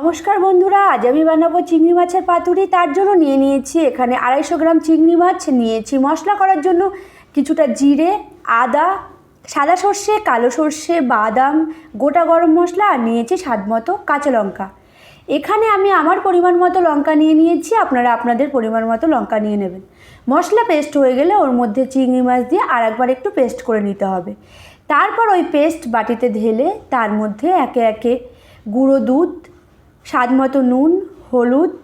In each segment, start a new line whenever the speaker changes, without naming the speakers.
নমস্কার বন্ধুরা, আজ আমি বানাবো চিংড়ি মাছের পাতুরি। তার জন্য নিয়ে নিয়েছি এখানে 250 গ্রাম চিংড়ি মাছ নিয়েছি। মশলা করার জন্য কিছুটা জিরে, আদা, সাদা সর্ষে, কালো সর্ষে, বাদাম, গোটা গরম মশলা আর নিয়েছি স্বাদ মতো কাঁচা লঙ্কা। এখানে আমি আমার পরিমাণ মতো লঙ্কা নিয়ে নিয়েছি, আপনারা আপনাদের পরিমাণ মতো লঙ্কা নিয়ে নেবেন। মশলা পেস্ট হয়ে গেলে ওর মধ্যে চিংড়ি মাছ দিয়ে আর একবার একটু পেস্ট করে নিতে হবে। তারপর ওই পেস্ট বাটিতে ঢেলে তার মধ্যে একে একে গুঁড়ো দুধ, স্বাদ মতো নুন, হলুদ,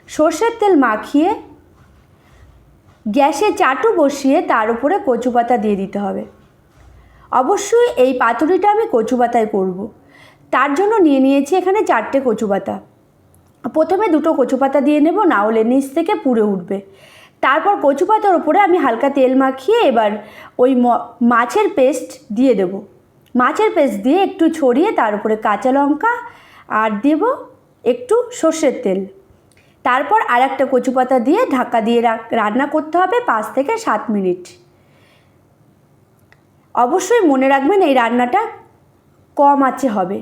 সর্ষের তেল মাখিয়ে গ্যাসে চাটু বসিয়ে তার উপরে কচু পাতা দিয়ে দিতে হবে। অবশ্যই এই পাতুরিটা আমি কচু পাতায় করব। তার জন্য নিয়ে নিয়েছি এখানে 4টে কচু পাতা। প্রথমে 2টো কচু পাতা দিয়ে নেব, না হলে নিচ থেকে পুড়ে উঠবে। তারপর কচু পাতার উপরে আমি হালকা তেল মাখিয়ে এবার ওই মাছের পেস্ট দিয়ে দেব। মাছের পেস্ট দিয়ে একটু ছড়িয়ে তার উপরে কাঁচা লঙ্কা আর দেব একটু সর্ষের তেল। তারপর আর একটা কচু পাতা দিয়ে ঢাকা দিয়ে রান্না করতে হবে 5 থেকে 7 মিনিট। অবশ্যই মনে রাখবেন এই রান্নাটা কম আঁচে হবে।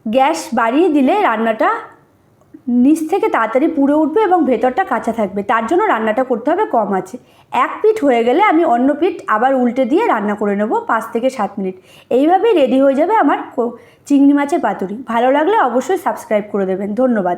গ্যাস বাড়িয়ে দিলে রান্নাটা নিচ থেকে তাড়াতাড়ি পুড়ে উঠবে এবং ভেতরটা কাঁচা থাকবে। তার জন্য রান্নাটা করতে হবে কম আঁচে। এক পিঠ হয়ে গেলে আমি অন্য পিঠ আবার উল্টে দিয়ে রান্না করে নেব 5 থেকে 7 মিনিট। এইভাবেই রেডি হয়ে যাবে আমার চিংড়ি মাছের পাতুরি। ভালো লাগলে অবশ্যই সাবস্ক্রাইব করে দেবেন। ধন্যবাদ।